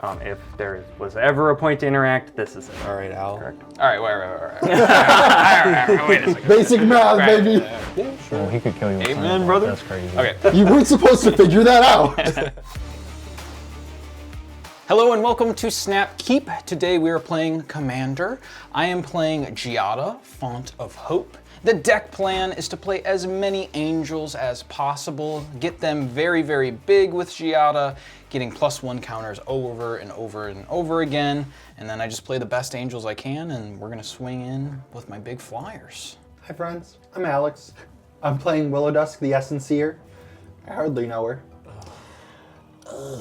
If there was ever a point to interact, this is it. All right, Al. Correct. All right, wait. Wait a second. Basic math, baby. Yeah, sure. Oh, he could kill you with Amen, Sunlight. brother. That's crazy. Okay. You weren't supposed to figure that out. Hello and welcome to Snap Keep. Today we are playing Commander. I am playing Giada, Font of Hope. The deck plan is to play as many angels as possible, get them very, very big with Giada, getting +1 counters over and over and over again, and then I just play the best angels I can, and we're gonna swing in with my big flyers. Hi friends, I'm Alex. I'm playing Willowdusk, the Seer. I hardly know her.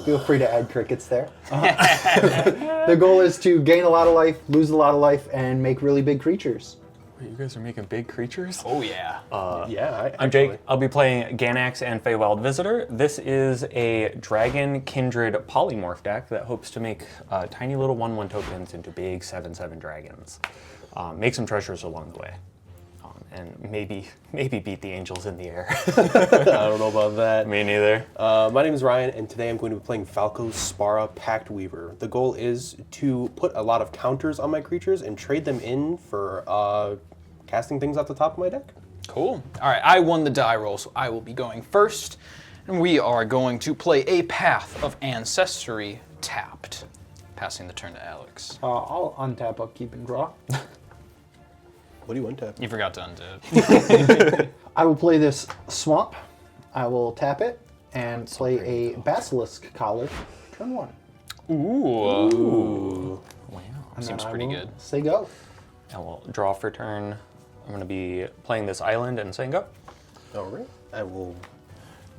Feel free to add crickets there. The goal is to gain a lot of life, lose a lot of life, and make really big creatures. Wait, you guys are making big creatures? Oh yeah. I'm Jake. I'll be playing Ganax and Feywild Visitor. This is a Dragon Kindred Polymorph deck that hopes to make tiny little 1/1 tokens into big 7/7 dragons. Make some treasures along the way. And maybe beat the angels in the air. I don't know about that. Me neither. My name is Ryan, and today I'm going to be playing Falco Spara, Pactweaver. The goal is to put a lot of counters on my creatures and trade them in for casting things off the top of my deck. Cool. All right, I won the die roll, so I will be going first. And we are going to play a Path of Ancestry tapped. Passing the turn to Alex. I'll untap, upkeep, and draw. What do you want to? You forgot to undo. I will play this Swamp. I will tap it and play a Basilisk Collar. Turn 1. Ooh. Wow. And Seems then I pretty will good. Say go. I will draw for turn. I'm going to be playing this island and saying go. All right. I will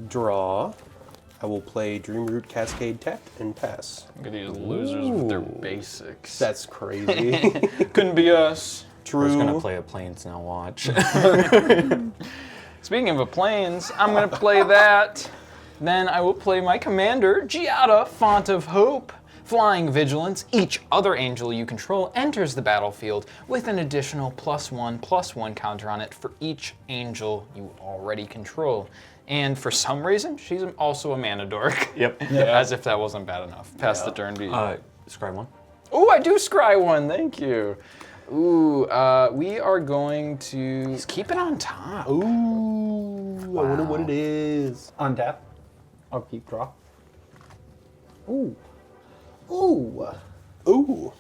draw. I will play Dreamroot Cascade tap and pass. Look at these losers with their basics. That's crazy. Couldn't be us. I was going to play a Plains now, watch. Speaking of a planes, I'm going to play that. Then I will play my commander, Giada, Font of Hope. Flying Vigilance, each other angel you control enters the battlefield with an additional +1/+1 counter on it for each angel you already control. And for some reason, she's also a mana dork. Yep. As if that wasn't bad enough. Pass the turn to you. Scry 1. Oh, I do scry 1, thank you. Ooh, we are going to... Let's keep it on top. Ooh, I wonder what it is. Untap. Upkeep, draw. Ooh. Ooh. Ooh.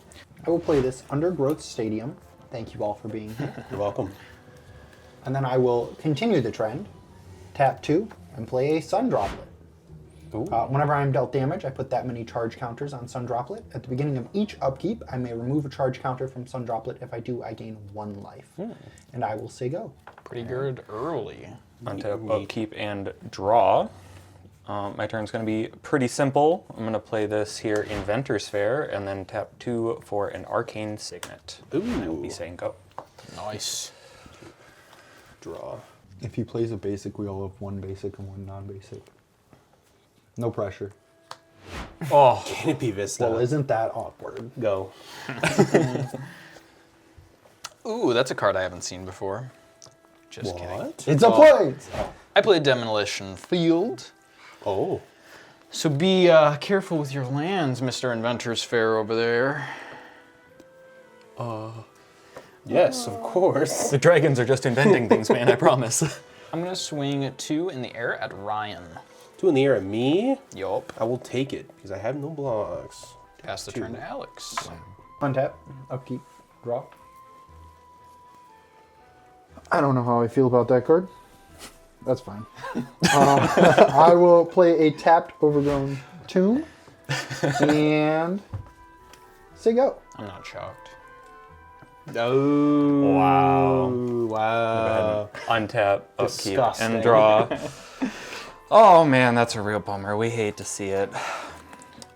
I will play this Undergrowth Stadium. Thank you all for being here. You're welcome. And then I will continue the trend. Tap 2 and play a Sun Droplet. Whenever I'm dealt damage, I put that many charge counters on Sun Droplet. At the beginning of each upkeep, I may remove a charge counter from Sun Droplet. If I do, I gain 1 life. And I will say go. Pretty good early. Untap, upkeep, and draw. My turn's going to be pretty simple. I'm going to play this here, Inventor's Fair, and then tap 2 for an Arcane Signet. Ooh. And I will be saying go. Nice. Draw. If he plays a basic, we all have 1 basic and 1 non-basic. No pressure. Oh, Can it be Vista? Well, isn't that awkward? Go. Ooh, that's a card I haven't seen before. Just kidding. What? It's a Plains! I played Demolition Field. Oh. So be careful with your lands, Mr. Inventor's Fair over there. Yes, of course. the dragons are just inventing things, man, I promise. I'm gonna swing 2 in the air at Ryan. 2 in the air at me? Yup. I will take it, because I have no blocks. Pass the turn to Alex. Untap, upkeep, draw. I don't know how I feel about that card. That's fine. I will play a tapped Overgrown Tomb and say go. I'm not shocked. Oh. Wow. Wow. Untap, upkeep, Disgusting. and draw. Oh man, that's a real bummer. We hate to see it.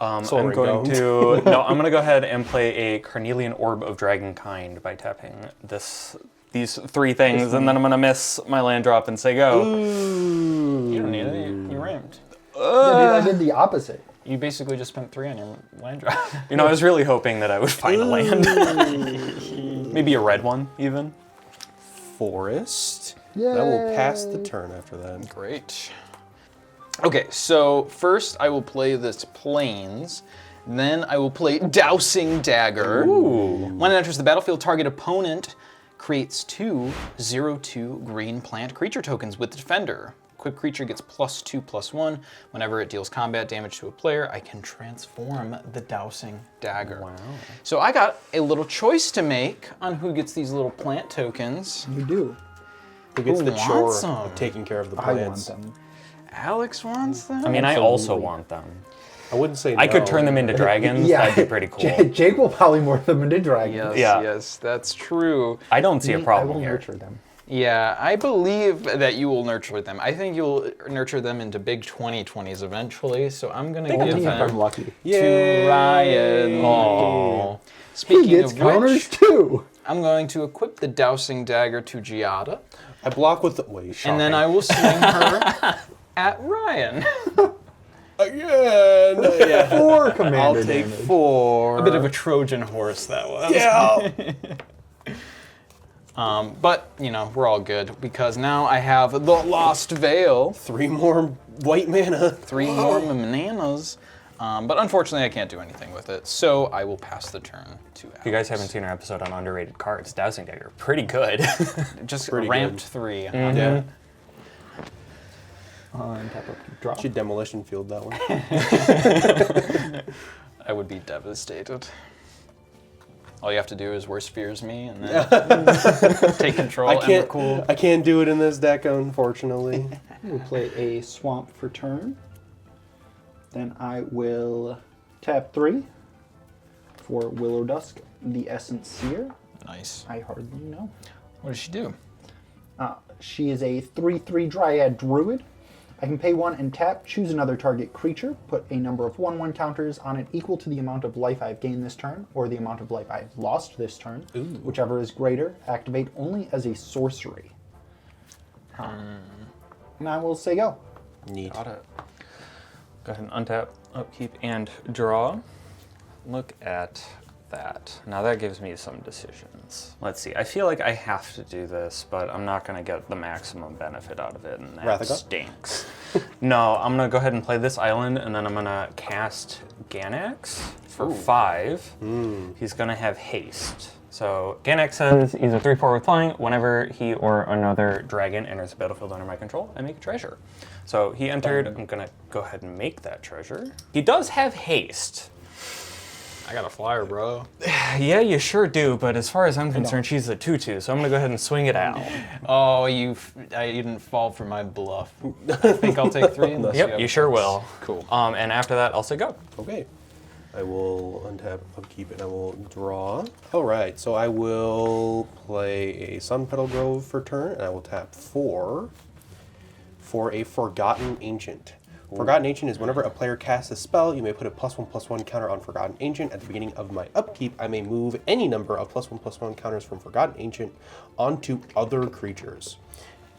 I'm Sorry, going don't. to I'm gonna go ahead and play a Carnelian Orb of Dragonkind by tapping these 3 things, and then I'm gonna miss my land drop and say go. Ooh. You don't need it. You rammed. I did the opposite. You basically just spent 3 on your land drop. You know, I was really hoping that I would find a land. Maybe a red one, even. Forest. Yay. I will pass the turn after that. Great. Okay, so first I will play this Plains. Then I will play Dousing Dagger. When it enters the battlefield, target opponent creates 2 0/2 green plant creature tokens with the defender. Equipped creature gets +2/+1. Whenever it deals combat damage to a player, I can transform the Dousing Dagger. Wow. So I got a little choice to make on who gets these little plant tokens. You do. Who gets Who the chore wants 'em? of taking care of the I want plants? them. Alex wants them. I mean, I also Absolutely. want them. I wouldn't say I could no. turn them into dragons. Yeah. That'd be pretty cool. Jake will polymorph them into dragons. Yes, Yeah. yes, that's true. I don't see a I problem will here. nurture them. Yeah, I believe that you will nurture them. I think you'll nurture them into big 2020s eventually, so I'm going to give Only if I'm them lucky. to Ryan. Aw. He Speaking gets of counters which, too. I'm going to equip the Dousing Dagger to Giada, I block with the... Wait, shocking. and then I will swing her at Ryan. Again! Yeah. 4 commander I'll take damage. 4. A bit of a Trojan horse that was. Yeah! But, you know, we're all good because now I have the Lost Veil. 3 more white mana. 3 more bananas. But unfortunately, I can't do anything with it, so I will pass the turn to Alex. If you guys haven't seen our episode on underrated cards, Dousing Dagger, pretty good. Just Pretty ramped good. 3. Yeah. And tap up, draw. Should demolition field that one. I would be devastated. All you have to do is worse fears me and then take control I and we're can't. cool. I can't do it in this deck, unfortunately. We'll play a swamp for turn. Then I will tap 3 for Willowdusk, the Essence Seer. Nice. I hardly know. What does she do? She is a 3/3 Dryad Druid. I can pay 1 and tap, choose another target creature, put a number of 1/1 counters on it equal to the amount of life I've gained this turn, or the amount of life I've lost this turn. Whichever is greater, activate only as a sorcery. And I will say go. Neat. Got it. Go ahead and untap, upkeep, and draw. Look at that. Now that gives me some decisions. Let's see. I feel like I have to do this, but I'm not going to get the maximum benefit out of it, and that Rathica? stinks. No, I'm going to go ahead and play this island, and then I'm going to cast Ganax for 5. He's going to have haste. So Ganax says he's a 3/4 with flying. Whenever he or another dragon enters the battlefield under my control, I make a treasure. So he entered. I'm going to go ahead and make that treasure. He does have haste. I got a flyer, bro. Yeah, you sure do, but as far as I'm concerned, she's a 2/2, so I'm gonna go ahead and swing it out. Oh, you didn't fall for my bluff. I think I'll take 3 unless Yep, have you sure will. Cool. And after that, I'll say go. Okay. I will untap, upkeep, and I will draw. All right, so I will play a Sun Petal Grove for turn, and I will tap 4 for a Forgotten Ancient. Forgotten Ancient is whenever a player casts a spell, you may put a +1/+1 counter on Forgotten Ancient. At the beginning of my upkeep, I may move any number of +1/+1 counters from Forgotten Ancient onto other creatures.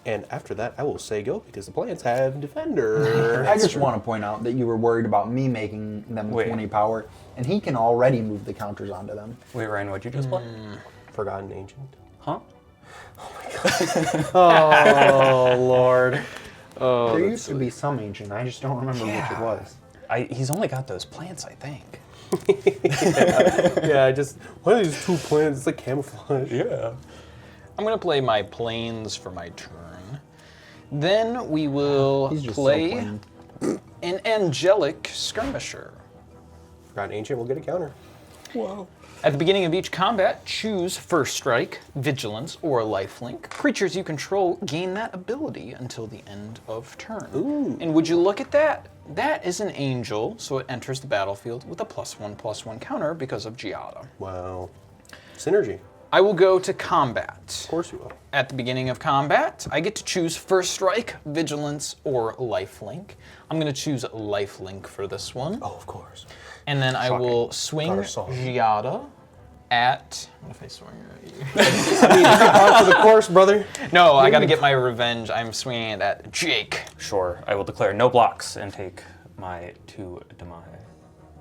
And after that, I will say go because the plants have Defender. I just want to point out that you were worried about me making them with Wait. 20 power, and he can already move the counters onto them. Wait, Ryan, what'd you just play? Forgotten Ancient. Huh? Oh, Lord. Oh, There used to be some ancient, I just don't remember which it was. He's only got those plants, I think. Yeah, what are these 2 plants? It's like camouflage. Yeah. I'm gonna play my planes for my turn. Then we will He's just so play plain. an Angelic Skirmisher. Forgotten Ancient will get a counter. Whoa. At the beginning of each combat, choose First Strike, Vigilance, or Lifelink. Creatures you control gain that ability until the end of turn. Ooh. And would you look at that? That is an angel, so it enters the battlefield with a +1/+1 counter because of Giada. Wow. Synergy. I will go to combat. Of course you will. At the beginning of combat, I get to choose First Strike, Vigilance, or Lifelink. I'm going to choose Lifelink for this one. Oh, of course. And then I will Got swing our song. Giada at... What if I swing her at you? I mean, par for the course, brother. No, I gotta get my revenge. I'm swinging it at Jake. Sure, I will declare no blocks and take my 2 Damai.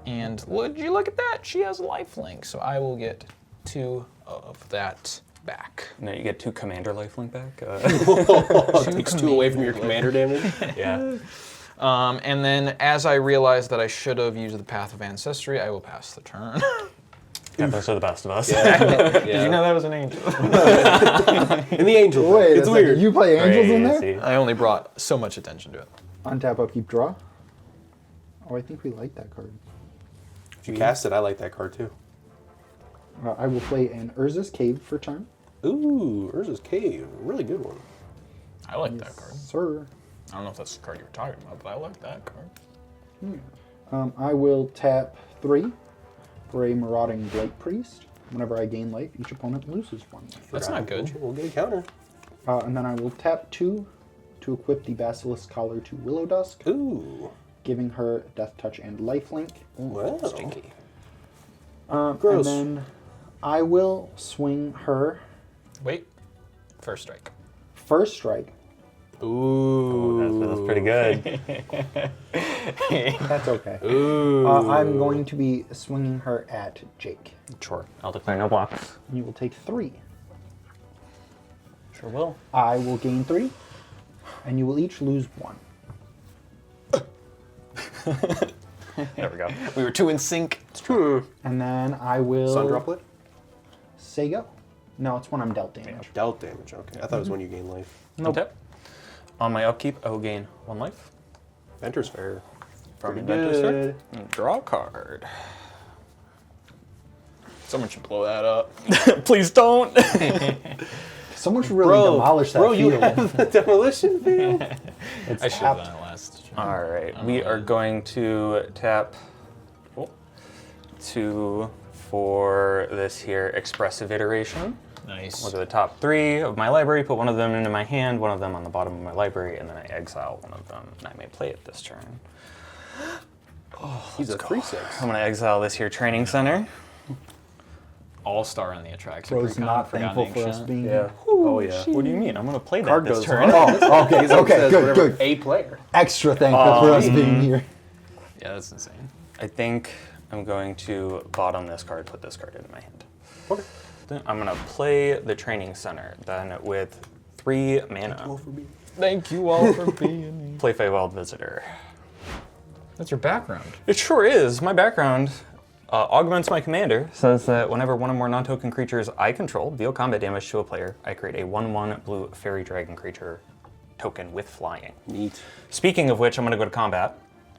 And would you look at that? She has lifelink, so I will get 2 of that back. No, you get 2 commander lifelink back. Takes 2 away from your commander damage. Yeah. And then as I realize that I should have used the Path of Ancestry, I will pass the turn. Yeah, those are the best of us. Did you know that was an angel? In the angel. Wait, it's weird. You play angels in there? Crazy. I only brought so much attention to it. Untap, upkeep, draw. Oh, I think we like that card. If you cast it, I like that card too. I will play an Urza's Cave for turn. Ooh, Urza's Cave. Really good one. I like that card. Sir. I don't know if that's the card you were talking about, but I like that card. I will tap 3 for a Marauding Blight Priest. Whenever I gain life, each opponent loses 1 life. That's not good. We'll get a counter. And then I will tap 2 to equip the Basilisk Collar to Willowdusk, Ooh. giving her Death Touch and Lifelink. Wow. Stinky. Gross. And then I will swing her Wait. First strike. First Strike. Ooh. That's pretty good. That's okay. Ooh. I'm going to be swinging her at Jake. Sure. I'll declare no blocks. You will take 3. Sure will. I will gain 3, and you will each lose 1. There we go. We were 2 in sync. And then I will Sun Droplet? say go. No, it's when I'm dealt damage. Dealt damage. Okay. I thought it was when you gain life. Nope. Okay. On my upkeep, I will gain 1 life. Venter's Fair. From Pretty Inventor's good. Fair. Draw a card. Someone should blow that up. Please don't. Someone should really demolish that Bro, you field. have the demolition field? It's I should have tapped. done it last. All right. We are going to tap 2 for this here expressive iteration. Nice. Look at the top 3 of my library, put one of them into my hand, one of them on the bottom of my library, and then I exile one of them, and I may play it this turn. He's a 3/6. I'm going to exile this here training center. All-star on the Atraxa. Bro's not thankful for us being Yeah. here. Oh, yeah. What do you mean? I'm going to play that Card this goes turn. on. Oh, okay, okay, Says good, whatever, good. A player. Extra thankful for us being here. Yeah, that's insane. I think I'm going to bottom this card, put this card in my hand. Okay. Then I'm going to play the training center, then with 3 mana. Thank you all for being here. Play Feywild Visitor. That's your background. It sure is. My background augments my commander. Says that whenever one or more non-token creatures I control deal combat damage to a player, I create a 1/1 blue fairy dragon creature token with flying. Neat. Speaking of which, I'm going to go to combat.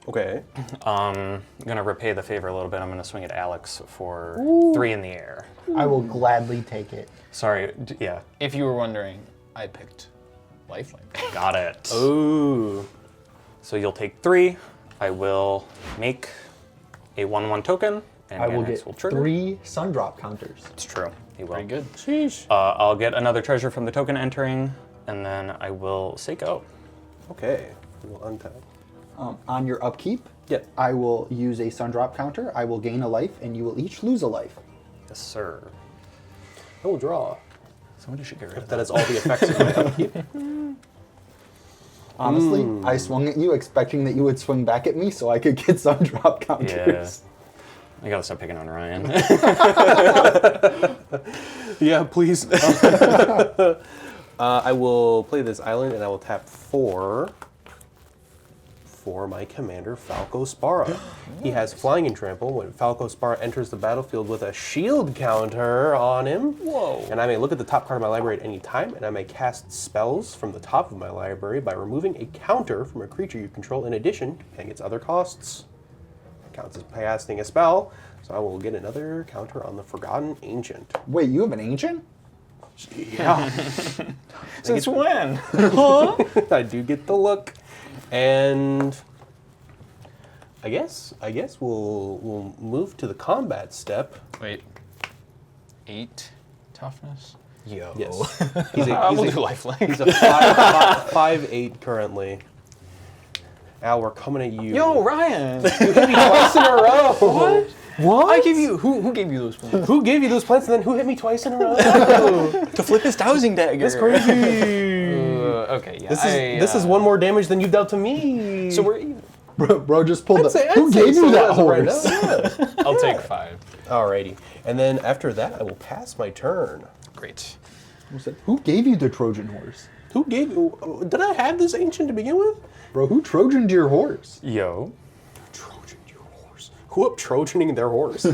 Okay. I'm going to repay the favor a little bit. I'm going to swing at Alex for 3 in the air. I will gladly take it. Sorry, yeah, If you were wondering, I picked Lifelink. got it. Ooh. So you'll take 3. I will make a 1/1 token, and I will Ganax get will trigger. 3 sun drop counters. It's true. He will. Pretty good. Sheesh. I'll get another treasure from the token entering, and then I will say go. Okay. We'll untap. On your upkeep, Yep. I will use a sun drop counter. I will gain a life, and you will each lose a life. Yes, sir. I will draw. Somebody should get rid of That that. is all the effects of my upkeep. Honestly, I swung at you expecting that you would swing back at me so I could get sun drop Yeah. counters. I gotta stop picking on Ryan. Yeah, please. I will play this island and I will tap 4 for my commander, Falco Spara. He has flying and trample. When Falco Spara enters the battlefield with a shield counter on him. Whoa. And I may look at the top card of my library at any time, and I may cast spells from the top of my library by removing a counter from a creature you control in addition to paying its other costs. It counts as casting a spell, so I will get another counter on the Forgotten Ancient. Wait, you have an ancient? Yeah. Since when? I do get the look. And I guess we'll move to the combat step. Wait. 8 toughness? Yo. Yes. He's We'll a do Lifelink. he's a 5'8" currently. Al, we're coming at you. Yo, Ryan! Twice in a row. What? What? I gave you. Who gave you those plans? Who gave you those plants and then who hit me twice in a row? To flip his dowsing dagger. That's crazy. Okay, yeah. This is one more damage than you've dealt to me. So we're even. Bro just pulled I'd say- Who I'd say gave so you that as of right horse? now, yeah. I'll take 5. Alrighty. And then after that, I will pass my turn. Great. Who gave you the Trojan horse? Who gave? Did I have this ancient to begin with? Bro, who Trojaned your horse? Yo. Trojan your horse. Who up Trojaning their horse?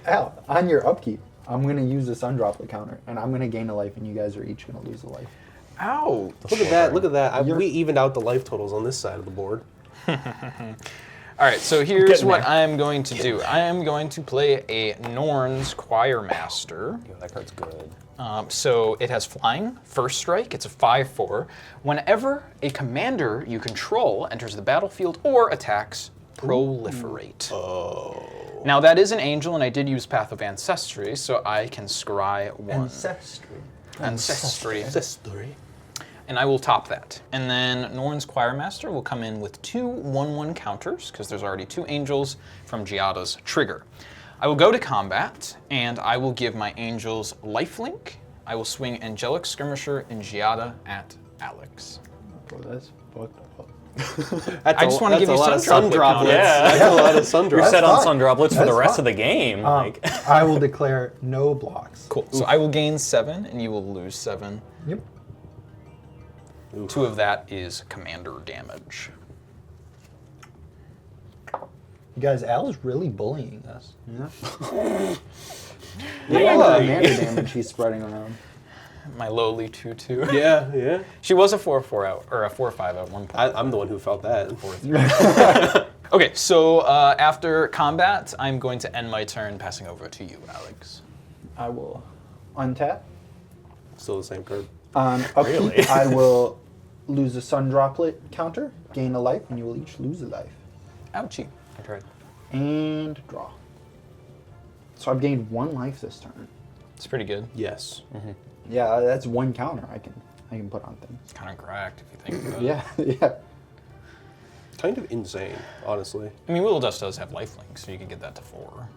Al, on your upkeep, I'm going to use the sun droplet counter, and I'm going to gain a life, and you guys are each going to lose a life. Ow. Look at that! Look at that! We evened out the life totals on this side of the board. All right, so here's Getting what there. I am going to do. I am going to play a Norn's Choirmaster. Yo, that card's good. So it has flying, first strike, it's a 5/4. Whenever a commander you control enters the battlefield or attacks, proliferate. Oh. Now that is an angel, and I did use Path of Ancestry, so I can scry one. Ancestry. Ancestry. And I will top that. And then Norn's Choirmaster will come in with 2 1/1 counters, because there's already 2 angels from Giada's trigger. I will go to combat, and I will give my angels lifelink. I will swing Angelic Skirmisher and Giada at Alex. Bro, that's fucked up. I just want to give you lot sun of sun droplet droplets. counters. That's a lot of sun You're droplets. set on fine. sun droplets for the That's rest fine. of the game. like, I will declare no blocks. Cool. So I will gain 7, and you will lose 7. Yep. 2 of that is commander damage. You guys, Al is really bullying us. Yeah. Look at all the commander damage he's spreading around. My lowly 2/2. Yeah, yeah. She was a 4/4 out, or a 4/5 at one point. I'm the one who felt that. Okay, so after combat, I'm going to end my turn, passing over to you, Alex. I will untap. Still the same card. On upkeep, Really? I will lose a sun droplet counter, gain a life, and you will each lose a life. Ouchie. I tried. And draw. So I've gained 1 life this turn. It's pretty good. Yes. Yeah, that's 1 counter I can put on things. It's kind of cracked if you think about it. Yeah, yeah. Kind of insane, honestly. I mean, Willowdusk does have lifelink, so you can get that to 4.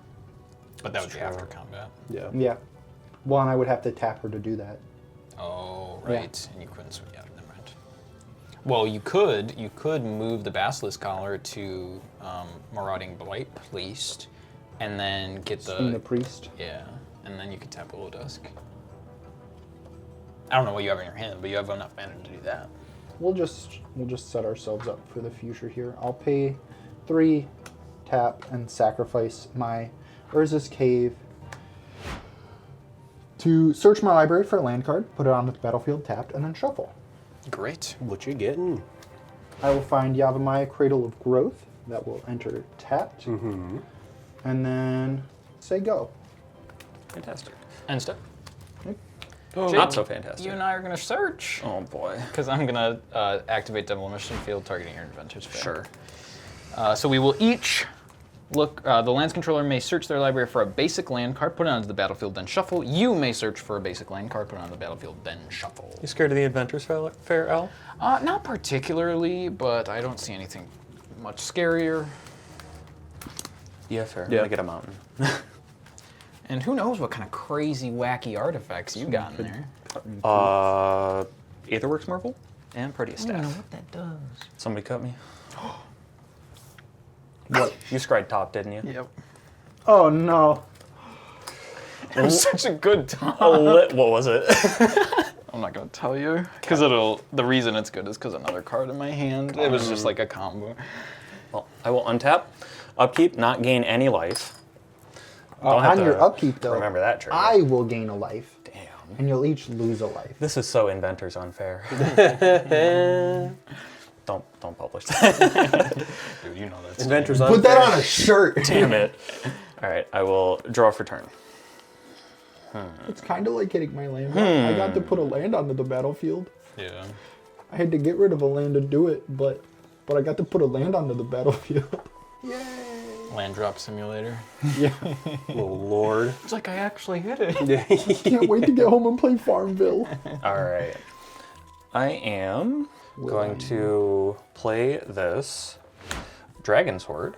But that would be after combat. Yeah. Yeah. Well, and I would have to tap her to do that. Oh, right. And you couldn't swing. Yeah, never mind. Well, you could move the Basilisk Collar to Marauding Blight Priest, and then get Swing the priest. yeah, and then you could tap Willowdusk. I don't know what you have in your hand, but you have enough mana to do that. We'll just set ourselves up for the future here. I'll pay 3, tap, and sacrifice my Urza's Cave to search my library for a land card, put it onto the battlefield tapped, and then shuffle. Great. What you getting? I will find Yavimaya, Cradle of Growth. That will enter tapped. Mm-hmm. And then say go. Fantastic. End step. Not so fantastic. You and I are going to search. Oh boy. Because I'm going to activate Demolition Field targeting your Inventor's Fair. Sure. So we will each look. The lands controller may search their library for a basic land card, put it onto the battlefield, then shuffle. You may search for a basic land card, put it on the battlefield, then shuffle. You scared of the Adventurers Fair, Al? Not particularly, but I don't see anything much scarier. Yeah, fair. Yeah. I get a mountain. And who knows what kind of crazy, wacky artifacts you got in there. Aetherworks Marvel and Proteus Staff. what that does. Somebody cut me. What? You scried top, didn't you? Yep. Oh no. It was such a good time. What was it? I'm not gonna tell you, because the reason it's good is because another card in my hand. It was just like a combo. Well, I will untap, upkeep, not gain any life. Don't have On to your upkeep, though, remember that trigger. I will gain a life, Damn. and you'll each lose a life. This is so Inventors unfair. Don't publish that. Dude, you know that's Inventors Put that on a shirt. Damn it. All right, I will draw for turn. It's kind of like hitting my land. I got to put a land onto the battlefield. Yeah. I had to get rid of a land to do it, but I got to put a land onto the battlefield. Yay! Land drop simulator. Yeah. Oh, Lord. It's like I actually hit it. Can't wait to get home and play Farmville. All right. I am going to play this Dragon Sword.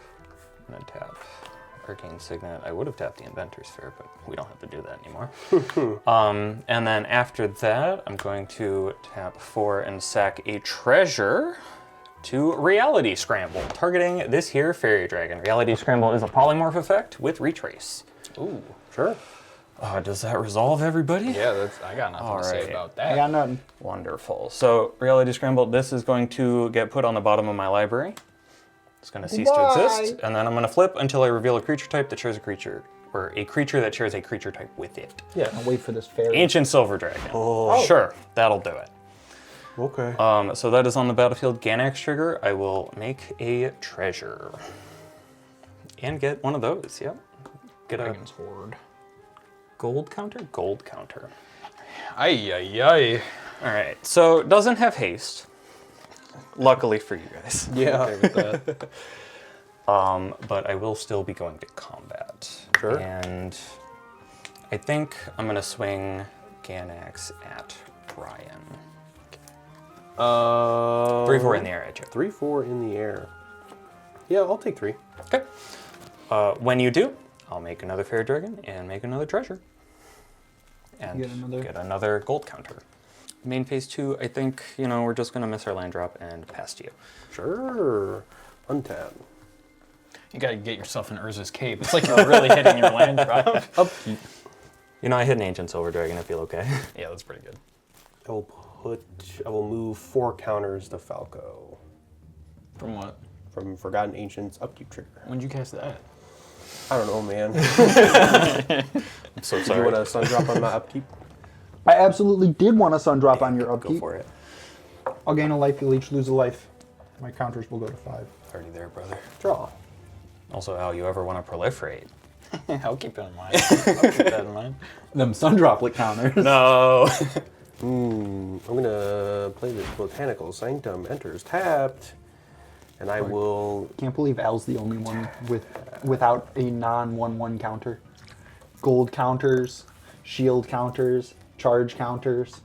I'm going to tap Arcane Signet. I would have tapped the Inventor's Fair, but we don't have to do that anymore. And then after that, I'm going to tap 4 and sack a treasure to Reality Scramble, targeting this here Fairy Dragon. Reality Scramble is a polymorph effect with Retrace. Ooh. Sure. Does that resolve everybody? Yeah, I got nothing to say Alright. about I that. got nothing. Wonderful. So, Reality Scramble, this is going to get put on the bottom of my library. It's going to cease to exist, and then I'm going to flip until I reveal a creature type that shares a creature, or a creature that shares a creature type with it. Yeah. I'll wait for this fairy. Ancient Silver Dragon. Oh. Sure, that'll do it. Okay. So that is on the battlefield Ganax trigger. I will make a treasure. And get one of those, yep. Get a Dragon's Horde. gold counter? Gold counter. Ay. All right, so it doesn't have haste. Luckily for you guys. Yeah. Okay with that. But I will still be going to combat. Sure. And I think I'm gonna swing Ganax at Brian. 3-4 in the air at you. 3-4 in the air. Yeah, I'll take 3. Okay. When you do, I'll make another Fairy Dragon and make another treasure. And Get another- another gold counter. Main phase 2, I think, we're just gonna miss our land drop and pass to you. Sure. Untap. You gotta get yourself in Urza's Cave. It's like you're really hitting your land drop. Upkeep. I hit an Ancient Silver Dragon, I feel okay. Yeah, that's pretty good. I will move 4 counters to Falco From what? from Forgotten Ancients upkeep trigger. When'd you cast that? I don't know, man. I'm so Do you sorry. want a sun drop on my upkeep? I absolutely did want a sun drop on your Go upkeep. for it. I'll gain a life, you'll each lose a life. My counters will go to 5. Already there, brother. Draw. Also, Al, you ever want to proliferate? I'll keep that in mind. I'll keep that in mind. Them sun droplet counters. No. I'm gonna play this Botanical Sanctum. Enters tapped, and I will. Can't believe Al's the only one without a non-1/1 counter. Gold counters, shield counters, charge counters,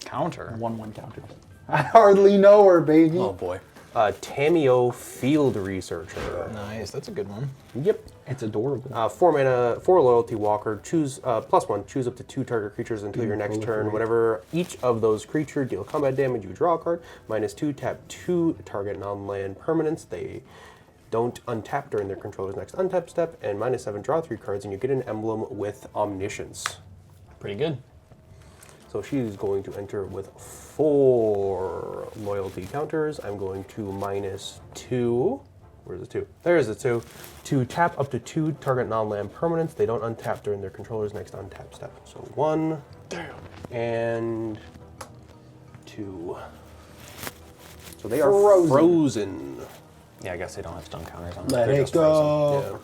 Counter. 1/1 counters. I hardly know her, baby. Oh boy. Tameo Field Researcher. Nice, that's a good one. Yep. It's adorable. 4 mana, 4 loyalty walker. Choose +1. Choose up to 2 target creatures until your next turn. Whenever each of those creatures deal combat damage, you draw a card. -2. Tap 2 target non-land permanents. They don't untap during their controller's next untap step. And -7. Draw 3 cards, and you get an emblem with Omniscience. Pretty good. So she's going to enter with 4 loyalty counters. I'm going to -2. Where's the 2? There's the 2. To tap up to 2 target non-land permanents. They don't untap during their controller's next untap step. So 1 and 2. So they are frozen. Yeah, I guess they don't have stun counters on Let They're it just frozen. go.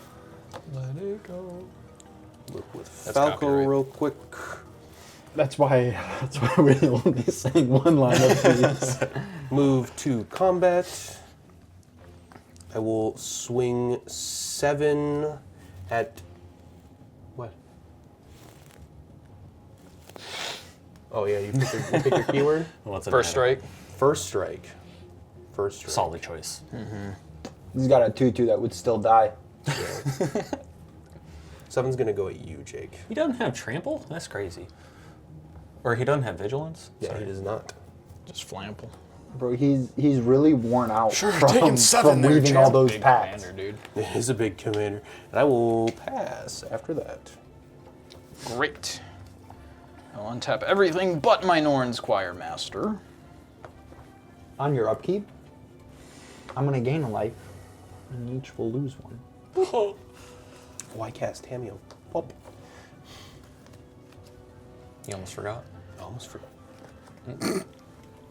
Yeah. Let it go. Look with That's Falco copyright. real quick. That's why we're only saying one line of these. Move to combat. I will swing 7 at what? Oh yeah, you pick your keyword. What's it First matter? strike. First strike. First strike. Solid choice. He's got a 2/2 that would still die. Yeah. 7's gonna go at you, Jake. He doesn't have trample? That's crazy. Or he doesn't have vigilance? Yeah, Sorry. he does not. Just flample. Bro, he's really worn out taking 7 from there, weaving all champ. those Big packs. commander, dude. He's a big commander. And I will pass after that. Great. I'll untap everything but my Norn's Choir Master. On your upkeep, I'm gonna gain a life, and each will lose one. Oh, I cast Tameo. Pop. You almost forgot. I almost forgot.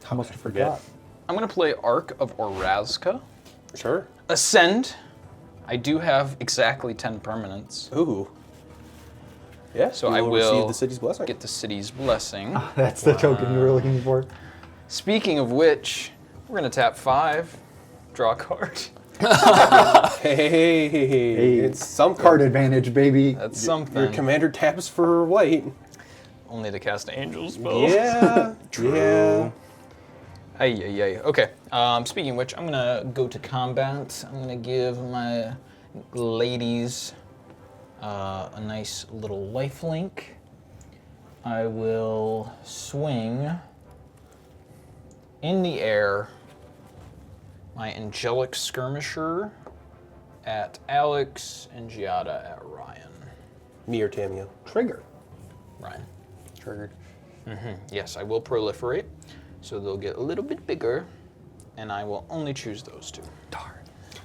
How much I forgot? I'm going to play Ark of Orazca. Sure. Ascend. I do have exactly 10 permanents. Ooh. Yeah, So you I will receive the city's blessing. Get the city's blessing. That's the token you were looking for. Speaking of which, we're going to tap 5, draw a card. Hey, it's something. Card advantage, baby. That's Your something. commander taps for white. Only to cast an angel spell. Yeah. Yeah. Ay. Okay. Speaking of which, I'm gonna go to combat. I'm gonna give my ladies a nice little life link. I will swing in the air my angelic skirmisher at Alex and Giada at Ryan. Me or Tameo? Trigger. Ryan. Triggered. Yes, I will proliferate, so they'll get a little bit bigger, and I will only choose those two. Darn.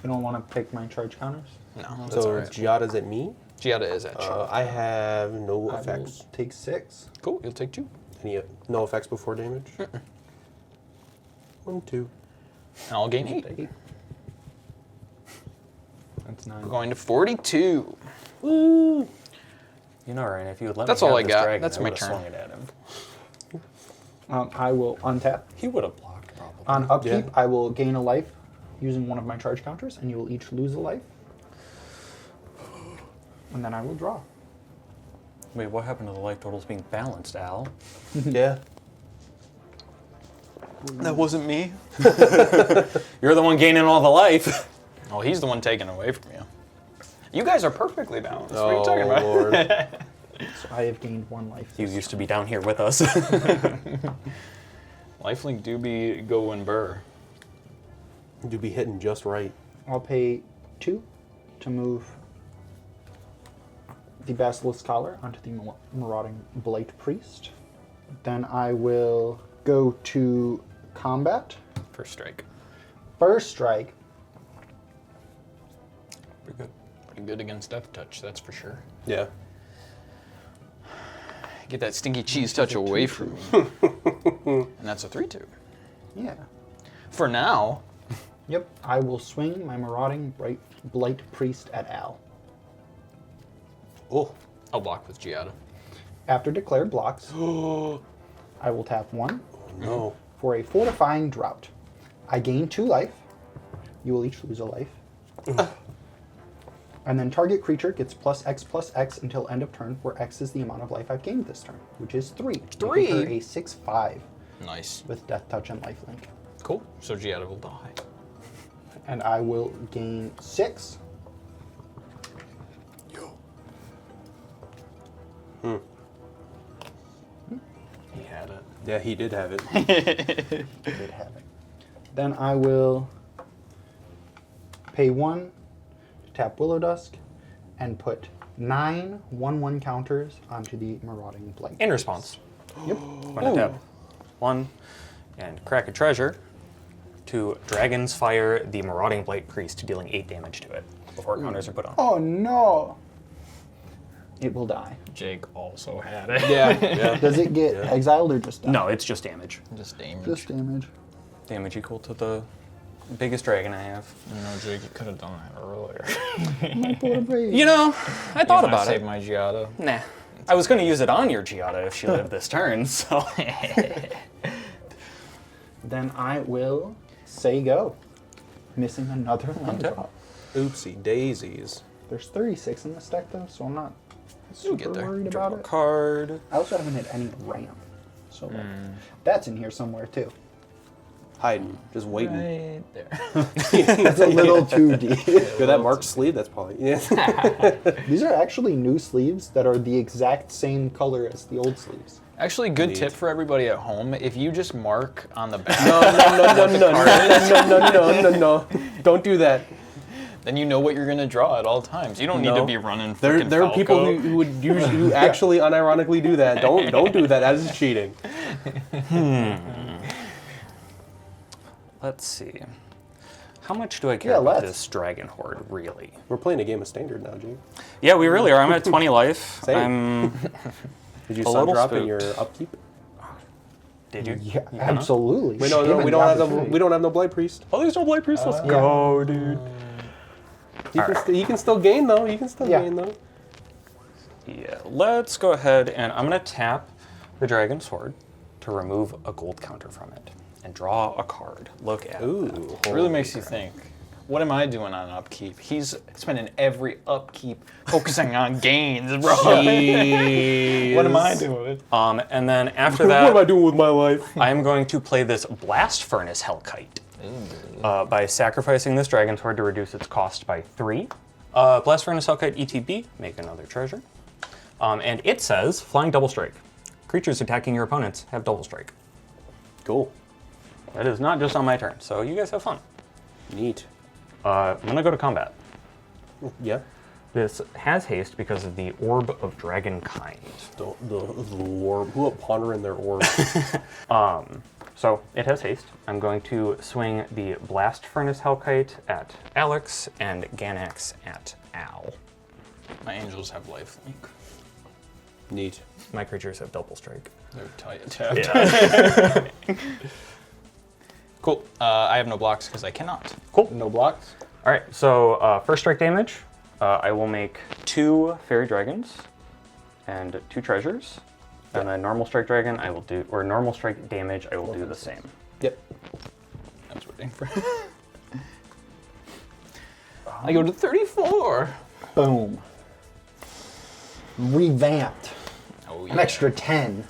You don't want to pick my charge counters? No, that's So all right. Giada's at me. Giada is at you. I have no I will effects. take 6. Cool, you'll take 2. Any no effects before damage? 1, 2. And I'll gain 8. 8. That's 9. We're going to 42. Woo! You know, Ryan, if you would let That's me all have I this got. dragon, That's I my would've turn. swung it at him. I will untap. He would have blocked, probably. On upkeep, Yeah. I will gain a life using one of my charge counters, and you will each lose a life. And then I will draw. Wait, what happened to the life totals being balanced, Al? Yeah. That wasn't me. You're the one gaining all the life. Oh, he's the one taking away from you. You guys are perfectly balanced. What are you talking about? Lord. So I have gained 1 life. You used to be down here with us. Lifelink do be going burr. You'd be hitting just right. I'll pay 2 to move the Basilisk Collar onto the Marauding Blight Priest. Then I will go to combat. First strike. First strike. Pretty good. Pretty good against Death Touch, that's for sure. Yeah. Get that stinky cheese touch away from me. And that's a 3-2. Yeah. For now, Yep. I will swing my Marauding Blight Priest at Al. Oh. I'll block with Giada. After declared blocks, I will tap 1 No. for a Fortifying Drought. I gain 2 life. You will each lose a life. And then target creature gets +X until end of turn, where X is the amount of life I've gained this turn, which is 3. 3? Making her a 6/5 Nice. with Death Touch and Lifelink. Cool. So Giada will die. And I will gain 6. He had it. Yeah, he did have it. Did have it. Then I will pay 1 to tap Willowdusk and put 9 1/1 counters onto the Marauding Blight. In response, Yep. I'm going to tap 1 and crack a treasure to Dragon's Fire the Marauding Blight Priest, dealing 8 damage to it before counters are put on. Oh no! It will die. Jake also had it. Yeah. Does it get exiled or just die? No, it's just damage. Just damage. Just damage. Damage equal to the biggest dragon I have. You know, Jake, you could have done that earlier. You know, I thought about Save it. my Giada. Nah. I was going to use it on your Giada if she lived this turn, so. Then I will say go. Missing another land Okay. drop. Oopsie daisies. There's 36 in this deck though, so I'm not You'll super get there. worried Draw about a it. card. I also haven't hit any ramp. So like, that's in here somewhere too. Hiding. Just waiting. Right there. That's a little too deep. Feel that marked sleeve? That's probably. Yeah. These are actually new sleeves that are the exact same color as the old sleeves. Actually, good Neat. tip for everybody at home. If you just mark on the back, No. Don't do that. then you know what you're going to draw at all times. You don't need to No. be running There freaking are people Falco. who would who actually unironically do that. Don't do that. That is cheating. Let's see. How much do I care about let's. this dragon horde, really? We're playing a game of standard now, Jake. Yeah, we really are. I'm at 20 life. Same. Did you A sun little drop in spooked. your upkeep? Did you? Yeah, absolutely. Wait, no, Given we the don't have no opportunity. we don't have no Blight Priest. Oh, there's no Blight Priest. Let's go, dude. He can still gain though. He can still Yeah. gain though. Yeah, let's go ahead and I'm going to tap the Dragon's Sword to remove a gold counter from it and draw a card. Look at Ooh. that. It really makes you think. What am I doing on upkeep? He's spending every upkeep focusing on gains, bro. What am I doing? And then after What am I that, doing with my life? I'm going to play this Blast Furnace Hellkite by sacrificing this Dragon's Sword to reduce its cost by 3. Blast Furnace Hellkite ETB, make another treasure. And it says, Flying Double Strike. Creatures attacking your opponents have Double Strike. Cool. That is not just on my turn, so you guys have fun. Neat. I'm gonna go to combat. Yeah. This has haste because of the Orb of Dragonkind. The orb. Who will ponder in their orb? So it has haste. I'm going to swing the Blast Furnace Hellkite at Alex and Ganax at Al. My angels have lifelink. Neat. My creatures have double strike. They're tight tapped. Yeah. Cool. I have no blocks because I cannot. Cool. No blocks. All right, so first strike damage, I will make 2 Fairy Dragons and 2 Treasures. And then normal strike dragon, I will do, or normal strike damage, I will do the same. Yep. That's waiting for. I go to 34. Boom. Revamped. Oh yeah. An extra 10.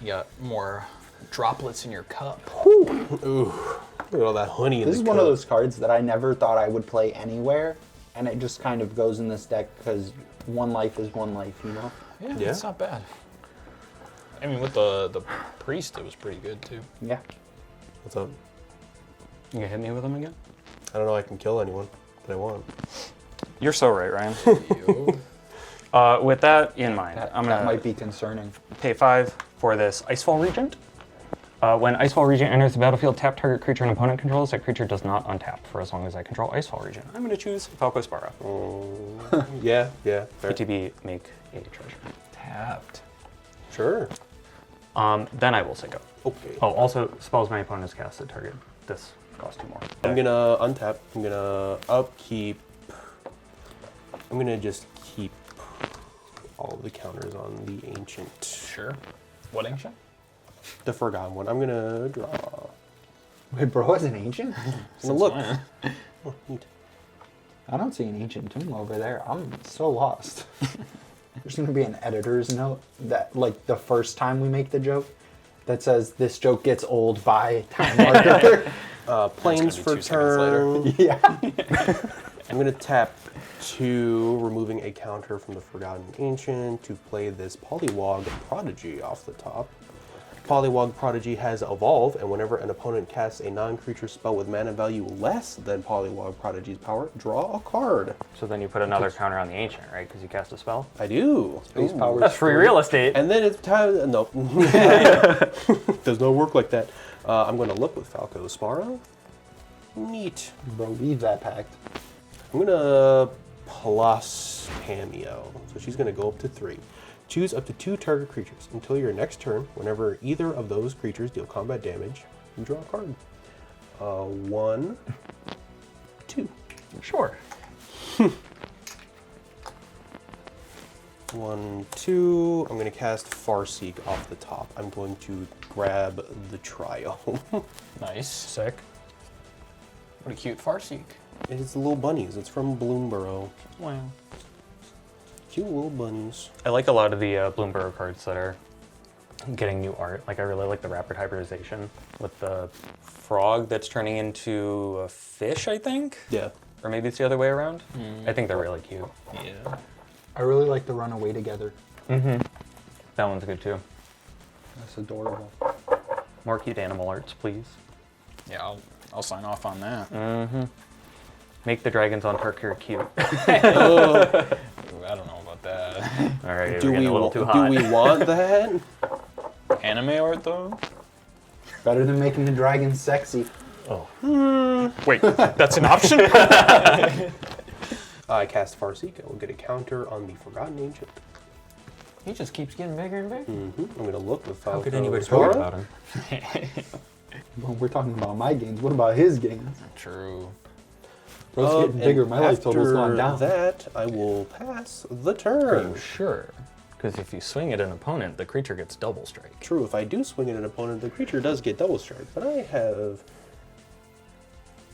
You got more droplets in your cup. Ooh. Look at all that honey in This the is one of cup. those cards that I never thought I would play anywhere, and it just kind of goes in this deck because one life is one life, you know? Yeah, Yeah. it's not bad. I mean, with the priest, it was pretty good too. Yeah. What's up? You gonna hit me with them again? I don't know I can kill anyone, but I want. You're so right, Ryan. Yo. With that in mind, That, I'm that gonna might be concerning. pay 5 for this Icefall Regent. When Icefall Regent enters the battlefield, tap target creature an opponent controls. That creature does not untap for as long as I control Icefall Regent. I'm going to choose Falco Spara. Yeah, fair. ETB, make a treasure. Tapped. Sure. Then I will Sync. Okay. Oh, also, spells my opponent's cast that target. This costs 2 more. I'm gonna untap. I'm gonna upkeep. I'm gonna just keep all of the counters on the ancient. Sure. What ancient? The forgotten one. I'm gonna draw. Wait, bro, is an ancient? And look. Mine. Oh, neat. I don't see an ancient tomb over there. I'm so lost. There's gonna be an editor's note that, like, the first time we make the joke, that says this joke gets old by time marker. Planes be for 2 seconds later. turn. Yeah. I'm gonna tap 2, removing a counter from the Forgotten Ancient to play this Polywog Prodigy off the top. Polywog Prodigy has Evolve, and whenever an opponent casts a non-creature spell with mana value less than Polywog Prodigy's power, draw a card. So then you put another counter on the Ancient, right? Because you cast a spell? I do. Space Ooh. powers. That's free real estate. And then it's time. Nope. Does not work like that. I'm going to look with Falco Spara. Neat. Bro, leave that pact. I'm going to plus Cameo. So she's going to go up to 3. Choose up to 2 target creatures. Until your next turn, whenever either of those creatures deal combat damage, you draw a card. 1, 2. Sure. 1, 2. I'm going to cast Farseek off the top. I'm going to grab the Trio. Nice. Sick. What a cute Farseek. It's little bunnies. It's from Bloomborough. Wow. Cute little bunnies. I like a lot of the Bloomberg cards that are getting new art. Like I really like the Rapid Hybridization with the frog that's turning into a fish, I think? Yeah. Or maybe it's the other way around. I think they're really cute. Yeah. I really like the Runaway Together. That one's good too. That's adorable. More cute animal arts, please. Yeah, I'll sign off on that. Make the dragons on Tarkir cute. Ooh, I don't know about that. All right, Do we're we, getting a little too do hot. we want that? Anime art though? Better than making the dragons sexy. Wait, that's an option? I cast Farseek. I will get a counter on the Forgotten Ancient. He just keeps getting bigger and bigger. I'm going to look with Falco How could anybody Spara. forget about him? Well, we're talking about my gains. What about his gains? True. Bro's getting bigger. My life total's gone down. After that, I will pass the Are turn. you sure? Because if you swing at an opponent, the creature gets double strike. True, if I do swing at an opponent, the creature does get double strike. But I have...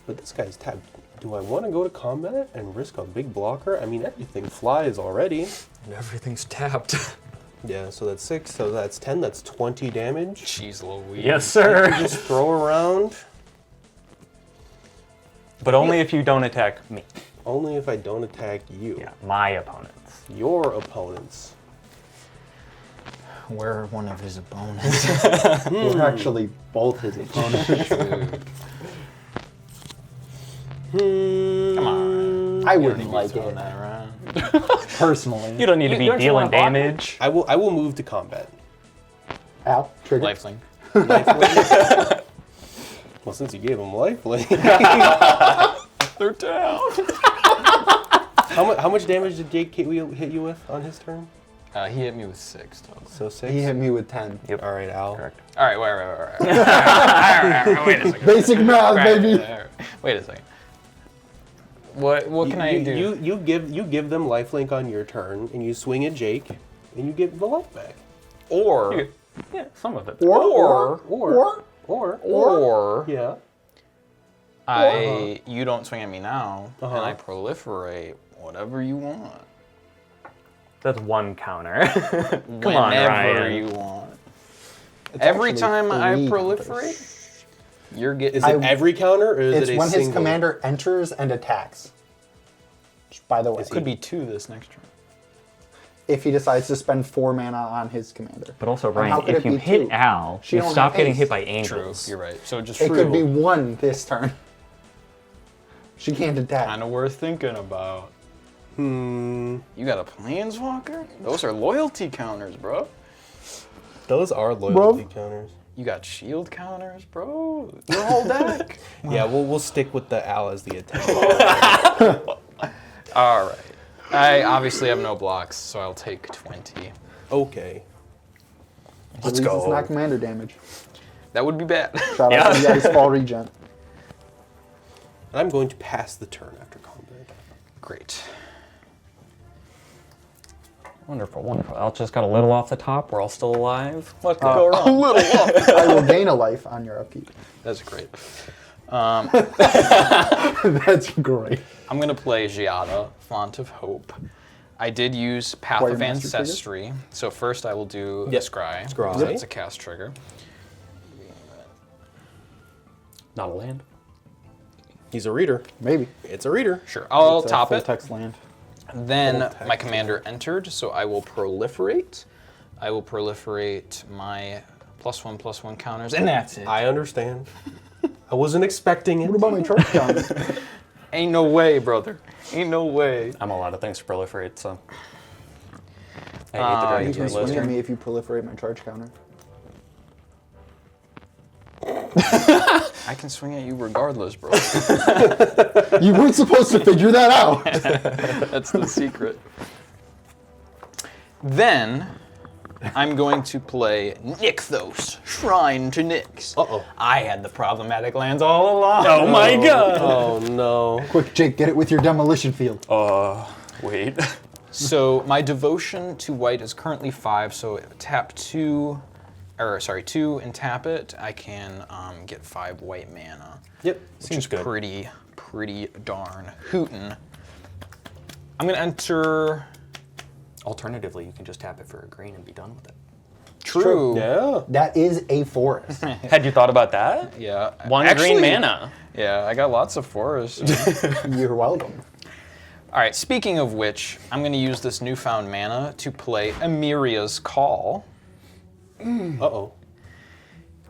But this guy's tapped. Do I want to go to combat and risk a big blocker? I mean, everything flies already. And everything's tapped. Yeah, so that's 6, so that's 10, that's 20 damage. Jeez Louise. Yes, sir. Just throw around. But only if you don't attack me. Only if I don't attack you. Yeah, my opponents. Your opponents. We're one of his opponents. We're actually both his opponents. Come on. I You don't wouldn't need to be like throwing it. that around. Personally. You don't need to be don't you dealing wanna block damage. I will move to combat. Al, trigger. Lifelink. Well, since you gave him lifelink. They're down. How much damage did Jake hit you with on his turn? He hit me with 6 total. So 6? He hit me with 10. Yep. All right, Al. Correct. All right, wait. Wait a second. Basic math, baby. Wait a second. What can I do? You give them lifelink on your turn, and you swing at Jake, and you give the life back. Or Yeah, some of it. or Yeah. you don't swing at me now, and I proliferate whatever you want. That's one counter. Come on, Whenever Ryan. you want. It's Every actually time I 3 proliferate, you're getting. Is it every counter, or is It's it a when single? his commander enters and attacks. Just by the way, Could be 2 this next turn. if he decides to spend 4 mana on his commander. But also, And how Ryan, could if it you be hit 2? Al, She you don't stop have getting haste. hit by True, angels. you're right. So just It true. could be 1 this turn. She can't attack. Kind of worth thinking about. Hmm. You got a planeswalker? Those are loyalty counters, bro. Those are loyalty Bro. counters. You got shield counters, bro. Your whole deck. Yeah, we'll stick with the Al as the attack. All right. I obviously have no blocks, so I'll take 20. Okay. At least It's not commander damage. That would be bad. Shout out to you guys, Fall Regent. I'm going to pass the turn after combat. Great. Wonderful, wonderful. Al just got a little off the top. We're all still alive. What could A go wrong? little off. I will gain a life on your upkeep. That's great. That's great. I'm going to play Giada, Font of Hope. I did use Path Warrior of Master trigger? Ancestry, so first I will do Yep. Scry. Scry. That's a cast trigger. Not a land. He's a reader. Maybe. It's a reader. Sure, I'll It's a top full it. text land. Then Full text. my commander entered, so I will proliferate. I will proliferate my +1/+1 counters, and that's it. I understand. I wasn't expecting it. What about my charge counter? Ain't no way, brother. Ain't no way. I'm a lot of things to proliferate, so. I hate the You dragons can are swing at lizard. me if you proliferate my charge counter. I can swing at you regardless, bro. You weren't supposed to figure that out. That's the secret. Then I'm going to play Nykthos, Shrine to Nyx. Uh-oh. I had the problematic lands all along. Oh my god! Oh no. Quick, Jake, get it with your demolition field. Wait. So my devotion to white is currently 5, so tap 2 and tap it, I can get 5 white mana. Yep. Seems good. Pretty darn hootin'. I'm gonna enter. Alternatively, you can just tap it for a green and be done with it. True. Yeah. That is a forest. Had you thought about that? Yeah. One Actually, green mana. Yeah, I got lots of forests. You're welcome. All right, speaking of which, I'm going to use this newfound mana to play Emiria's Call. Uh-oh.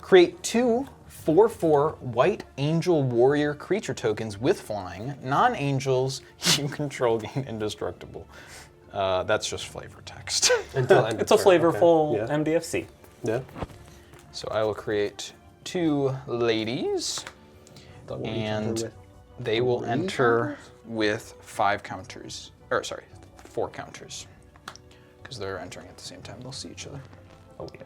Create 2 4/4 white angel warrior creature tokens with flying. Non-angels you control gain indestructible. That's just flavor text. Until end of It's a turn. flavorful Okay. MDFC. Yeah. So I will create 2 ladies, and they will enter with 5 counters. Or sorry, 4 counters. Because they're entering at the same time. They'll see each other. Oh yeah.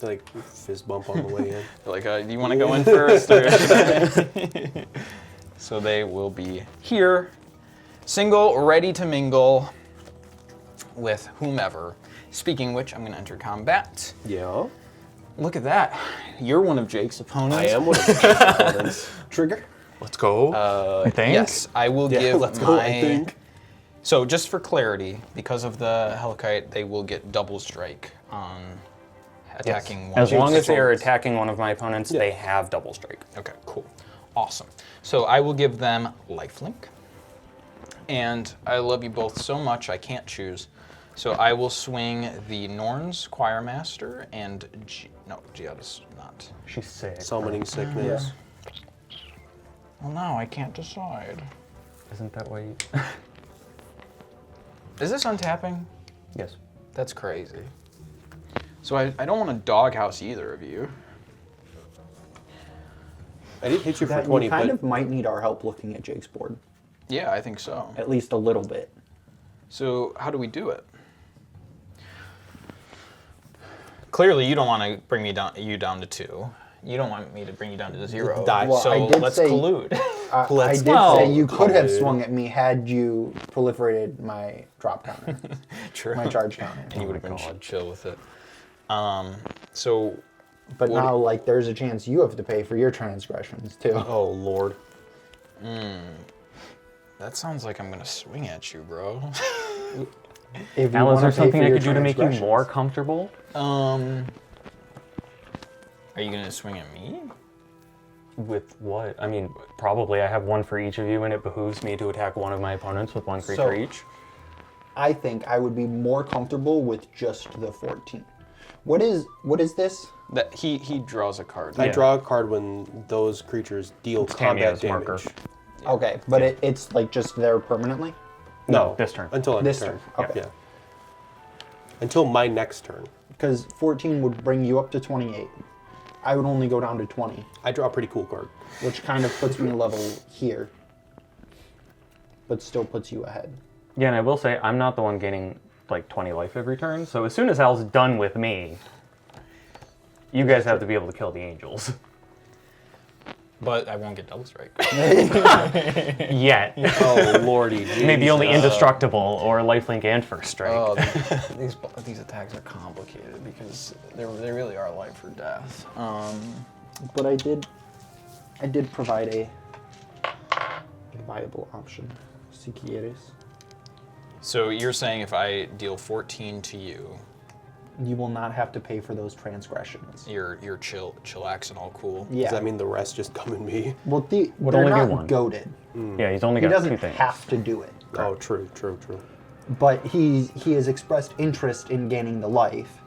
Like fist bump on the way in. They're like, do you want to go in first? Or so they will be here, single, ready to mingle with whomever. Speaking of which, I'm going to enter combat. Yeah. Look at that. You're one of Jake's opponents. I am one of the opponents. Trigger. Let's go. Uh, I think. Yes, I will Yeah, give let's my. go, I think. So just for clarity, because of the Hellkite, they will get double strike on attacking one. As of long the as they are forwards. attacking one of my opponents, they have double strike. Okay, cool. Awesome. So I will give them lifelink. And I love you both so much I can't choose. So I will swing the Norn's Choirmaster and Giada's not. She's sick. Summoning sickness. Well, now I can't decide. Isn't that why you... Is this untapping? Yes. That's crazy. So I don't want to doghouse either of you. I did hit you for That 20, you kind but of might need our help looking at Jake's board. Yeah, I think so. At least a little bit. So how do we do it? Clearly, you don't want to bring you down to 2. You don't want me to bring you down to 0. Die. Well, so I did let's say- collude. I did well, say you could have collude. swung at me had you proliferated my drop counter, True. my charge counter. And you would have been chill with it. So But What- now, like, there's a chance you have to pay for your transgressions too. oh lord. that sounds like I'm gonna swing at you, bro. If you Al, is wanna there pay something for I your could do to make you transgressions. more comfortable? Are you gonna swing at me? With what? I mean, probably I have one for each of you, and it behooves me to attack one of my opponents with one creature So- each. I think I would be more comfortable with just the 14. What is this? That he draws a card. I Yeah. draw a card when those creatures deal combat Tamiya's damage. marker. Okay, but it's like just there permanently? No, this turn. Until This next turn. turn, okay. Yeah. Until my next turn. Because 14 would bring you up to 28. I would only go down to 20, I draw a pretty cool card. which kind of puts me a level here, but still puts you ahead. Yeah, and I will say, I'm not the one gaining like 20 life every turn, so as soon as Al's done with me, you guys have to be able to kill the angels. But I won't get double strike. Yet. Oh lordy. Maybe only Jesus. indestructible or lifelink and first strike. Oh, these attacks are complicated because they really are life or death. But I did provide a viable option. Si quieres. So you're saying if I deal 14 to you, You will not have to pay for those transgressions. you're chillaxing all cool. Yeah. Does that mean the rest just come in me? Well, Would they're only be not one. goaded. Yeah, he's only He got two doesn't things. have to do it. Oh, true. But he has expressed interest in gaining the life.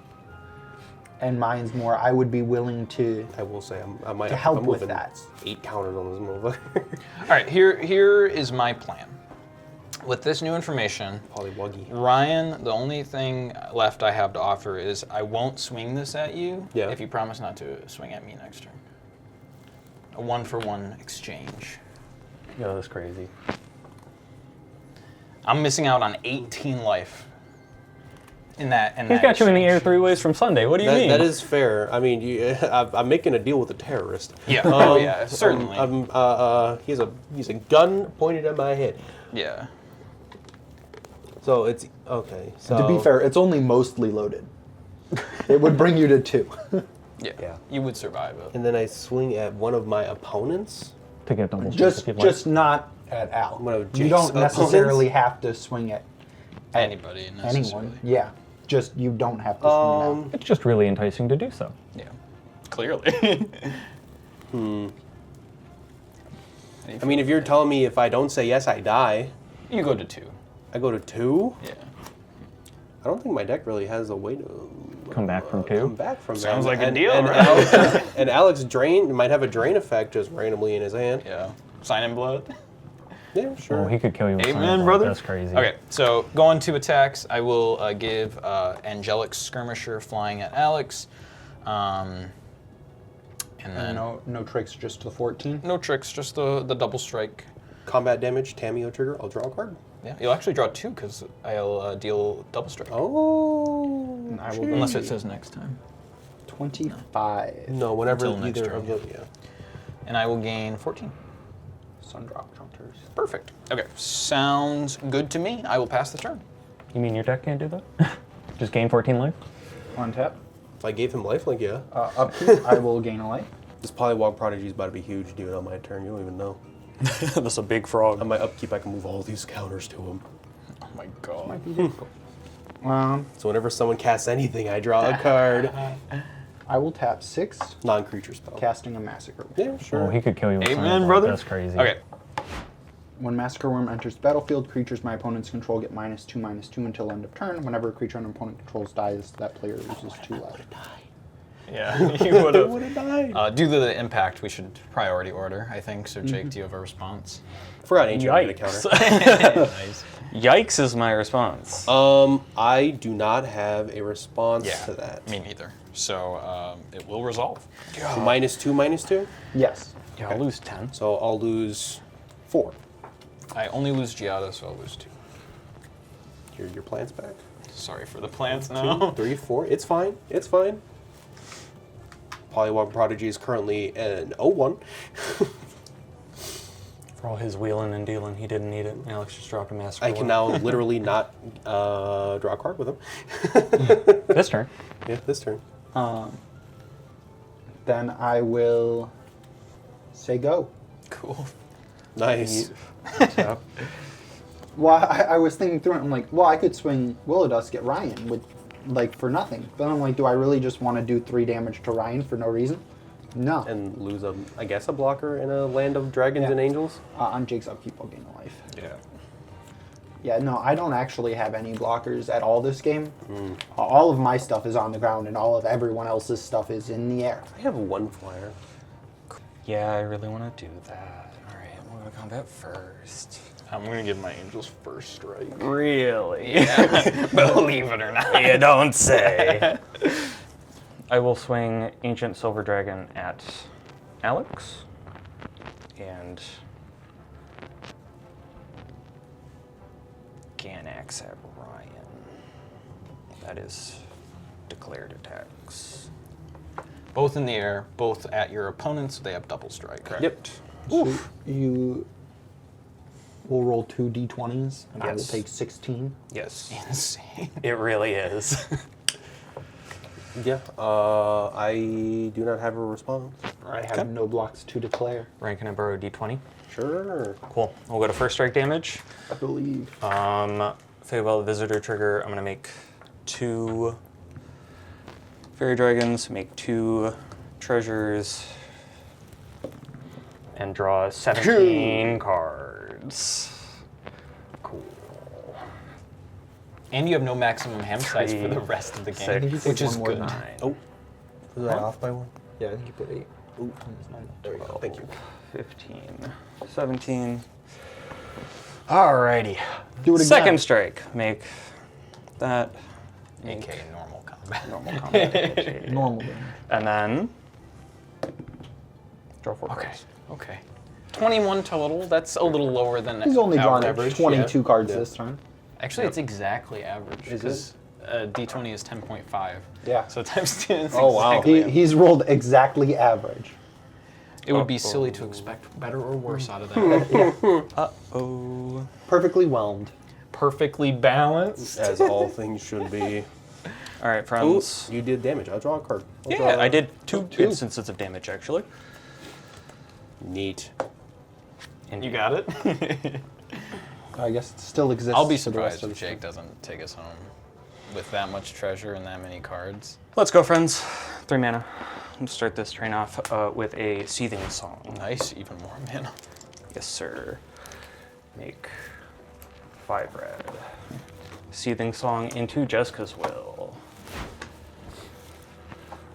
And mine's more, I would be willing to I will say I might To help I'm with moving that. 8 counters on this motherfucker. All right, here is my plan. With this new information, Polywuggy. Ryan, the only thing left I have to offer is I won't swing this at you Yeah. if you promise not to swing at me next turn. A 1-for-1 exchange. Yeah, that's crazy. I'm missing out on 18 life. In that He's got you in the air exchange. 3 ways from Sunday. What do you mean? That is fair. I mean, I'm making a deal with a terrorist. Yeah, oh yeah, certainly. He's a gun pointed at my head. Yeah. So it's okay. So To be fair, it's only mostly loaded. It would bring you to 2. Yeah. You would survive it. and then I swing at one of my opponents. to get double just not at Al. One of You Jake's don't necessarily opponents? have to swing at Anybody necessarily. anyone. Yeah. Just you don't have to swing It's just really enticing to do so. Yeah. Clearly. I mean, if you're telling me if I don't say yes, I die, You go to 2. I go to 2. Yeah. I don't think my deck really has a way to Come back from 2. come back from Sounds that. like a And- deal, and right? Alex might have a drain effect just randomly in his hand. Yeah. Sign in blood. Yeah, sure. Oh, he could kill you with Amen, Silent Blood. brother. That's crazy. Okay, so going to attacks, I will give Angelic Skirmisher flying at Alex. And then And no tricks, just the 14. no tricks, just the double strike. Combat damage, Tamiyo trigger. I'll draw a card. Yeah, you'll actually draw 2 because I'll deal double strike. Oh. And I will Unless go it says next time. 25 No, whenever Until next either turn, of the yeah. And I will gain 14. sun drop counters. Perfect. Okay, sounds good to me. I will pass the turn. You mean your deck can't do that? Just gain 14 life? On tap. If I gave him lifelink, yeah. Upkeep, I will gain a life. This Polywog Prodigy is about to be huge, dude. On my turn, you don't even know. That's a big frog. On my upkeep, I can move all these counters to him. Oh my god. Might be difficult. So whenever someone casts anything, I draw a card. I will tap 6, Non-creature spell. casting a Massacre. Yeah, sure. Oh, he could kill you with Amen, Silent Blood. brother. That's crazy. Okay, When Massacre Worm enters the battlefield, creatures my opponents control get -2/-2 until end of turn. Whenever a creature an opponent controls dies, that player loses 2 life. Yeah, you would have. would have died. Due to the impact, we should priority order, I think. So, Jake, do you have a response? Forgot ancient to Yikes. counter. Nice. Yikes is my response. I do not have a response Yeah, to that. me neither. So, it will resolve. So -2, -2. Yes. Yeah, I'll lose 10. So I'll lose 4. I only lose Giada, so I'll lose 2. Your plants back. Sorry for the plants 2, now. 3, 4. It's fine. It's fine. Polymorph Prodigy is currently an 0-1. For all his wheeling and dealing, he didn't need it. Alex just dropped a master. I can now literally not draw a card with him. This turn. Yeah, this turn. Then I will say go. Cool. Nice. Tap. Well, I was thinking through it. I'm like, well, I could swing Willowdusk at Ryan with, like, for nothing. But I'm like, do I really just want to do 3 damage to Ryan for no reason? No. And lose I guess a blocker in a land of dragons Yeah. and angels. On Jake's upkeep, I'll gain a life. Yeah. Yeah, no, I don't actually have any blockers at all this game. All of my stuff is on the ground, and all of everyone else's stuff is in the air. I have 1 flyer. Yeah, I really want to do that. All right, we'll go to combat first. I'm going to give my angels first strike. Really? Believe it or not. You don't say. I will swing Ancient Silver Dragon at Alex. And Ganax at Ryan. That is declared attacks. Both in the air, both at your opponents, so they have double strike, correct? Yep. So you will roll 2 d20s, and I will Yes. take 16. Yes. Insane. It really is. Yeah. I do not have a response. I have no blocks to declare. Ryan, can I borrow a d20? Sure. Cool. We'll go to first strike damage. I believe. Feywild Visitor trigger. I'm going to make 2 Fairy Dragons, make 2 treasures, and draw 17 cards. Cool. And you have no maximum hand size for the rest of the game, 6, which is one more good. than 9, Oh. Was I off by 1? Yeah, I think you put 8. Ooh. There we go. Thank you. 15, 17. Alrighty. Do it again. Second strike. Make that AKA normal combat. normal combat damage. Normal damage. And then draw 4 Okay. cards. Okay. 21 total. That's a little lower than He's only drawn average. 22 cards Yeah. this turn. Actually, it's exactly average. Is because D20 is 10.5. Yeah. So times 2 is Oh, wow. exactly average. He's rolled exactly average. It would be silly to expect better or worse out of that. Uh-oh. Perfectly whelmed. Perfectly balanced. As all things should be. All right, Ooh, friends. you did damage. I'll draw a card. I'll Yeah, draw I did 2 instances of damage, actually. Neat. You got it? I guess it still exists. I'll be for the rest surprised of if the Jake doesn't take us home with that much treasure and that many cards. Let's go, friends. 3 mana. Let's start this train off with a Seething Song. Nice, even more mana. Yes, sir. Make 5 red. Seething Song into Jessica's Will.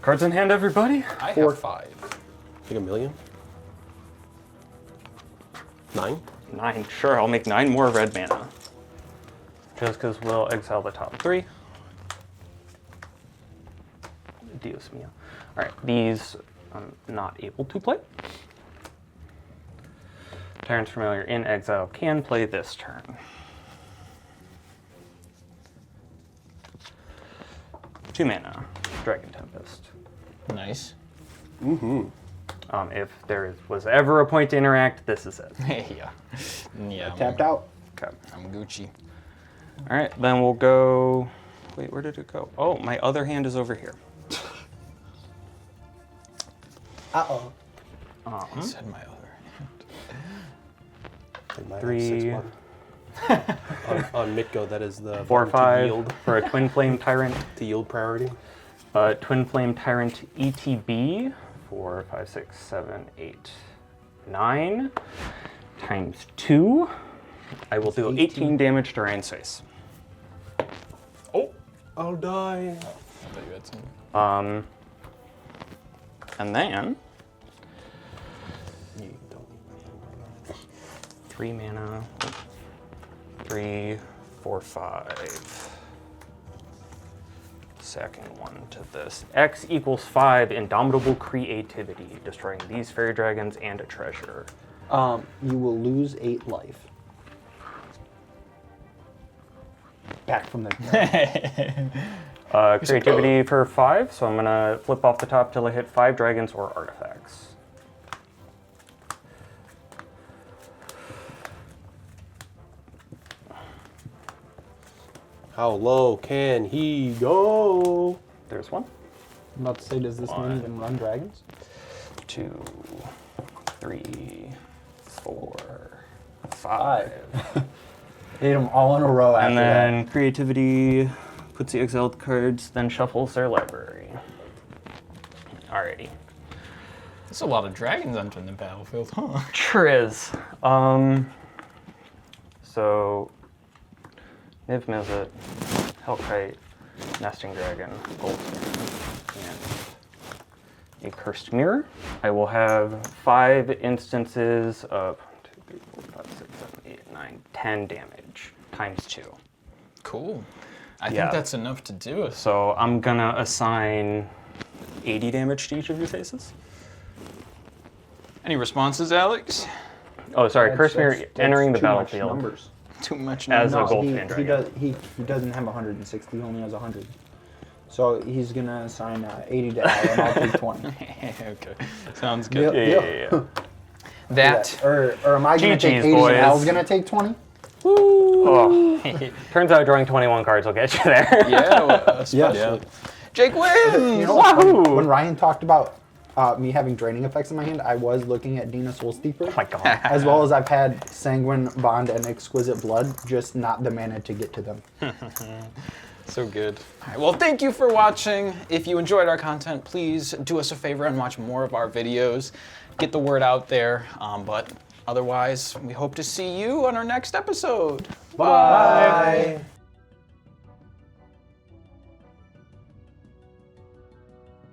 Cards in hand, everybody. I 4. have 5. Like a million? 9? 9. Sure, I'll make 9 more red mana. Jessica's Will, exile the top 3. Dios mio. All right, these I'm not able to play. Tyrant's Familiar in exile can play this turn. Two mana, Dragon Tempest. Nice. If there was ever a point to interact, this is it. Yeah. Yeah. Tapped out. Okay. I'm Gucci. All right, then we'll go. Wait, where did it go? Oh, my other hand is over here. Uh-oh. I said my other hand. 3, on Mitgo, that is the 4, to 5 yield, for a Twin Flame Tyrant. to yield priority. Twin Flame Tyrant ETB. 4, 5, 6, 7, 8, 9 times 2. I will do 18 damage to Ryan's face. Oh! I'll die. I thought you had some. And then You don't need 3 mana. 3, 4, 5. Second one to this. X equals 5 indomitable creativity, destroying these fairy dragons and a treasure. You will lose 8 life. Back from the. Creativity for 5, so I'm gonna flip off the top till I hit 5 dragons or artifacts. How low can he go? There's one. I'm about to say, does this man even run dragons? 2, 3, 4, 5. Ate them all in a row after And then creativity puts the exiled cards, then shuffles their library. Alrighty. There's a lot of dragons entering the battlefield, huh? Sure is. So Niv Mizzet, Hellkite, Nesting Dragon, Goldsmith, and a Cursed Mirror. I will have 5 instances of 1, 2, 3, 4, 5, 6, 7, 8, 9, 10 damage times 2. Cool. I Yeah. think that's enough to do it. So I'm gonna assign 80 damage to each of your faces. Any responses, Alex? Oh, sorry, Cursed Mirror That's entering the too much battlefield. numbers. Too much As numbers. a gold he, fan he, dragon. he doesn't have 160, he only has 100. So he's gonna assign 80 to Al, and I'll take 20. Okay, sounds good. Yeah. That. Or am I gonna take GG's, 80 boys. and Al's gonna take 20? Oh. Turns out drawing 21 cards will get you there. Yeah, well, Yeah. Jake wins! You know, Wahoo! when Ryan talked about me having draining effects in my hand, I was looking at Dina Soulsteeper. Oh my god. As well as I've had Sanguine Bond and Exquisite Blood, just not the mana to get to them. So good. All right, well, thank you for watching. If you enjoyed our content, please do us a favor and watch more of our videos. Get the word out there. But otherwise, we hope to see you on our next episode. Bye.